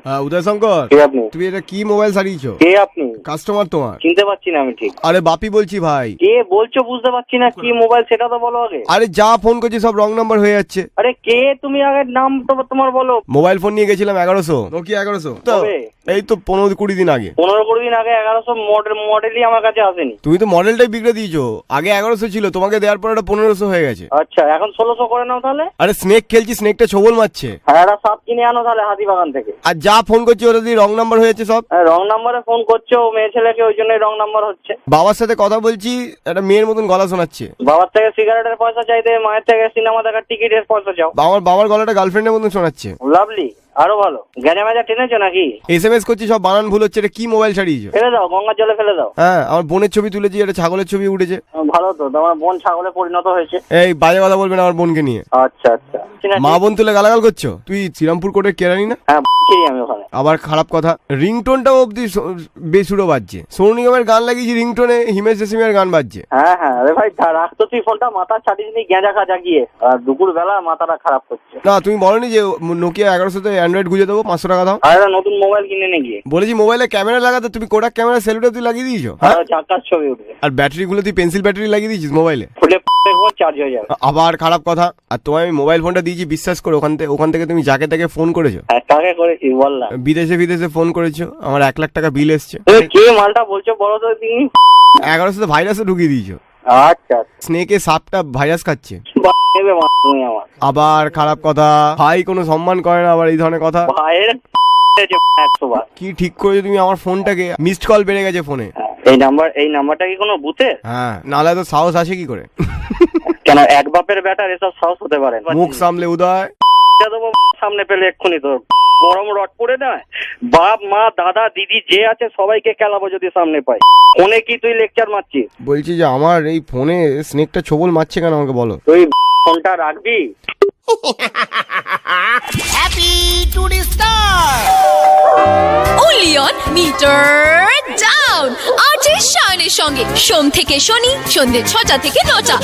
হ্যাঁ উদয় শঙ্কর, কে আপনি? তুমি এটা কি মোবাইল সারিয়েছো? কে আপনি? কাস্টমার তোমার। চিনতে পারছি না আমি ঠিক। আরে বাপি বলছি ভাই। কে বলছো বুঝতে পারছি না, কি মোবাইল সেটা তো বলো আগে। আরে যা ফোন করছি সব রং নাম্বার হয়ে যাচ্ছে। আরে কে তুমি, আগে নাম তো তোমার বলো। মোবাইল ফোন নিয়ে গেছিলাম 1100, নোকিয়া 1100 তো কবে? এই তো 15-20 দিন আগে। 15-20 দিন আগে 1100 মডেলই আমার কাছে আসেনি। তুমি তো মডেলটাই বিগড়ে দিয়েছো। আগে 1100 ছিল, তোমাকে দেওয়ার পর ওটা 1500 হয়ে গেছে। আচ্ছা, এখন 1600 করে নাও তাহলে। আরে স্নেক খেলছি, স্নেকটা ছবল মারছে। হ্যাঁ, একটা সাপ কিনে আনো তাহলে হাতিবাগান থেকে। আর যা ফোন করছি ওটা দিয়ে রং নাম্বার হয়ে যাচ্ছে সব। রং নাম্বারে ফোন করছো মেয়ে ছেলেকে, ওই জন্যই রং নাম্বার হচ্ছে। বাবার সাথে কথা বলছি, একটা মেয়ের মতন গলা শোনাচ্ছে। বাবার থেকে সিগারেটের পয়সা চাইতে, মায়ের থেকে সিনেমা দেখার টিকিটের পয়সা চাও। বাবার গলাটা গার্লফ্রেন্ডের মতন শোনাচ্ছে। লাভলি, আরো ভালো। গ্যাজা ম্যাজা টেনেছো নাকি? SMS করছি সব বানান ভুল হচ্ছে। এটা কি মোবাইল ছাড়িয়েছো? ফেলে দাও, গঙ্গার জলে ফেলে দাও। হ্যাঁ, আমার বোনের ছবি তুলেছি, একটা ছাগলের ছবি উঠেছে। ভালো তো, তোমার বোন ছাগলে পরিণত হয়েছে। এই বাজে কথা বলবে না আমার বোনকে নিয়ে। আচ্ছা আচ্ছা, মা বোন তুলে গালাগাল করছো। তুই শ্রীরামপুর কোর্টের কেরানি না? হ্যাঁ, আমি ওখানে। আবার খারাপ কথা, রিংটোনটাও অব্দি বেসুরো বাজছে। সোনু নিগমের গান লাগিয়েছি রিংটোনে, হিমেশ রেশমিয়ার গান বাজছে। হ্যাঁ হ্যাঁ, আরে ভাই রাখতো তুই ফোনটা, মাথা ছাড়িস নি গেঁজা খাজা গিয়ে, আর দুপুর বেলা মাথাটা খারাপ করছে। না তুমি বলনি যে নোকিয়া 1100 অ্যান্ড্রয়েড গুঁজে দেবো, 500 টাকা দাও। আর নতুন মোবাইল কিনে নে গিয়ে। বলেছি মোবাইলে ক্যামেরা লাগাতে, তুমি কোডাক ক্যামেরা সেলুটা তুই লাগিয়ে দিয়েছো। আর চাকার ছবি উঠবে। আর ব্যাটারি গুলো তুই পেন্সিল ব্যাটারি লাগিয়ে দিয়েছিস মোবাইলে, ফুলে চার্জ হয়ে যাবে। আবার খারাপ কথা। আর তোমায় আমি মোবাইল ফোনটা দিয়েছি বিশ্বাস করে, ওখান থেকে তুমি যাকে তাকে ফোন করেছো। হ্যাঁ, কাকে করেছি বল না। বিদেশে ফোন করেছো, আমার 1 লাখ টাকা বিল এসছে। তুমি কে মালটা বলছো বলো তো তুমি। 1100 ভাইরাসও ঢুকিয়ে দিয়েছো। আচ্ছা, স্নেকে সাপটা ভাইরাস খাচ্ছে। তুমি আমার। আবার খারাপ কথা, ভাই কোনো সম্মান করে না আবার এই ধরনের কথা। ভাইয়ের 100 বার। কি ঠিক করেছো তুমি আমার ফোনটাকে? মিসড কল বেড়ে গেছে ফোনে। এই নাম্বারটা কি কোনো বুথে? হ্যাঁ, নাহলে তো সাহস আসে কি করে? কেন এক বাপের বেটার এসব সাহস হতে পারে? মুখ সামলে উদয়। সামনে পেলে এক্ষুনি তোর গরম রড পড়ে দেয়। বাপ মা দাদা দিদি যে আছে সবাইকে খেলাবো যদি সামনে পাই। ফোনে কি তুই লেকচার মারছিস? বলছি যে আমার এই ফোনে স্নেকটা ছবল মারছে কেন আমাকে বলো। তুই ফোনটা রাখবি? Happy to the star! Only on Meter Down! আজই শায়নের সঙ্গে সোম থেকে শনি সন্ধ্যে 6টা থেকে 9টা।